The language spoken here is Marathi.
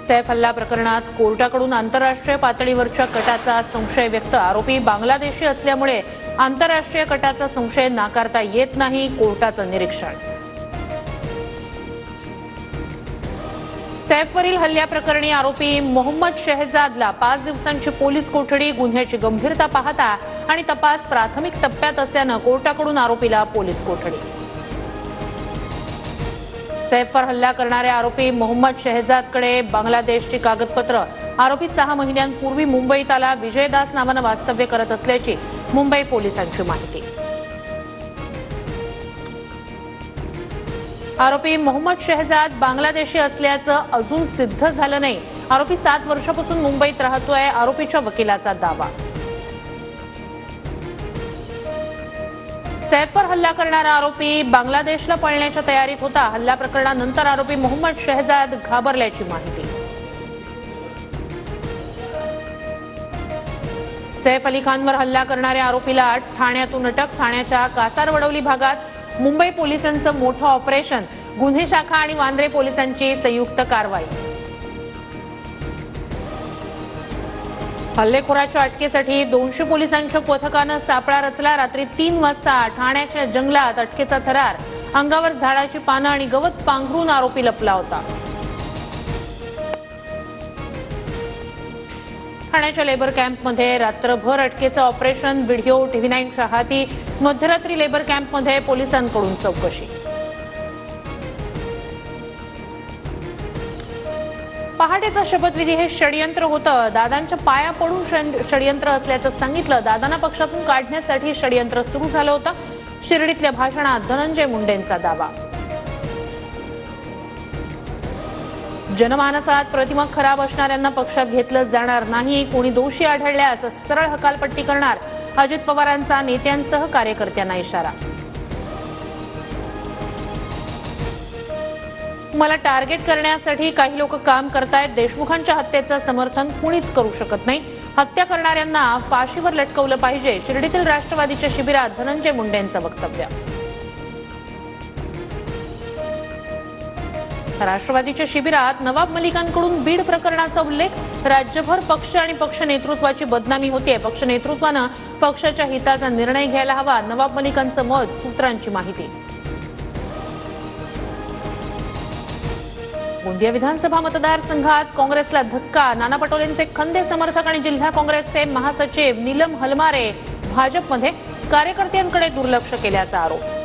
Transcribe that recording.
सैफ हल्ला प्रकरणात कोर्टाकडून आंतरराष्ट्रीय पातळीवरच्या कटाचा संशय व्यक्त। आरोपी बांगलादेशी असल्यामुळे आंतरराष्ट्रीय कटाचा संशय नाकारता येत नाही, कोर्टाचं निरीक्षण। सैफवरील हल्ल्याप्रकरणी आरोपी मोहम्मद शहजादला 5 दिवसांची पोलीस कोठडी। गुन्ह्याची गंभीरता पाहता आणि तपास प्राथमिक टप्प्यात असल्यानं कोर्टाकडून आरोपीला पोलीस कोठडी। सैफवर हल्ला करणारे आरोपी मोहम्मद शहजादकडे बांगलादेशची कागदपत्र। आरोपी 6 महिन्यांपूर्वी मुंबईत आला। विजयदास नावानं वास्तव्य करत असल्याची मुंबई पोलिसांची माहिती। आरोपी मोहम्मद शहजाद बांगलादेशी असल्याचं अजून सिद्ध झालं नाही। आरोपी 7 वर्षापासून मुंबईत राहतोय, आरोपीच्या वकिलाचा दावा। सैफवर हल्ला करणारा आरोपी बांगलादेशला पळण्याच्या तयारीत होता। हल्ला प्रकरणानंतर आरोपी मोहम्मद शहजाद घाबरल्याची माहिती। सैफ अली खानवर हल्ला करणाऱ्या आरोपीला ठाण्यातून अटक। ठाण्याच्या कासारवडवली भागात मुंबई पोलिसांचं मोठं ऑपरेशन। गुन्हे शाखा आणि वांद्रे पोलिसांची संयुक्त कारवाई। हल्लेखोराच्या अटकेसाठी 200 पोलिसांच्या पथकानं सापळा रचला। रात्री 3 वाजता ठाण्याच्या जंगलात अटकेचा थरार। अंगावर झाडाची पानं आणि गवत पांघरून आरोपी लपला होता। ठाण्याच्या लेबर कॅम्पमध्ये रात्रभर अटकेचं ऑपरेशन। व्हिडिओ TV9च्या हाती। मध्यरात्री लेबर कॅम्पमध्ये पोलिसांकडून चौकशी। पहाटेचा शपथविधी हे षडयंत्र होतं। दादांच्या पाया पडून षडयंत्र असल्याचं सांगितलं। दादांना पक्षातून काढण्यासाठी षडयंत्र सुरू झालं होतं। शिर्डीतल्या भाषणात धनंजय मुंडेंचा दावा। जनमानसात प्रतिमा खराब असणाऱ्यांना पक्षात घेतलं जाणार नाही। कोणी दोषी आढळल्यास सरळ हकालपट्टी करणार। अजित पवारांचा नेत्यांसह कार्यकर्त्यांना इशारा। मला टार्गेट करण्यासाठी काही लोक काम करतायत। देशमुखांच्या हत्येचं समर्थन कुणीच करू शकत नाही। हत्या करणाऱ्यांना फाशीवर लटकवलं पाहिजे। शिर्डीतील राष्ट्रवादीच्या शिबिरात धनंजय मुंडेंचं वक्तव्य। राष्ट्रवादीच्या शिबिरात नवाब मलिकांकडून बीड प्रकरणाचा उल्लेख। राज्यभर पक्ष आणि पक्ष नेतृत्वाची बदनामी होते। पक्ष नेतृत्वानं पक्षाच्या हिताचा निर्णय घ्यायला हवा, नवाब मलिकांचं मत। सूत्रांची माहिती। गोंदिया विधानसभा मतदारसंघात काँग्रेसला धक्का। नाना पटोलेंचे खंदे समर्थक आणि जिल्हा काँग्रेसचे महासचिव नीलम हलमारे भाजपमध्ये। कार्यकर्त्यांकडे दुर्लक्ष केल्याचा आरोप।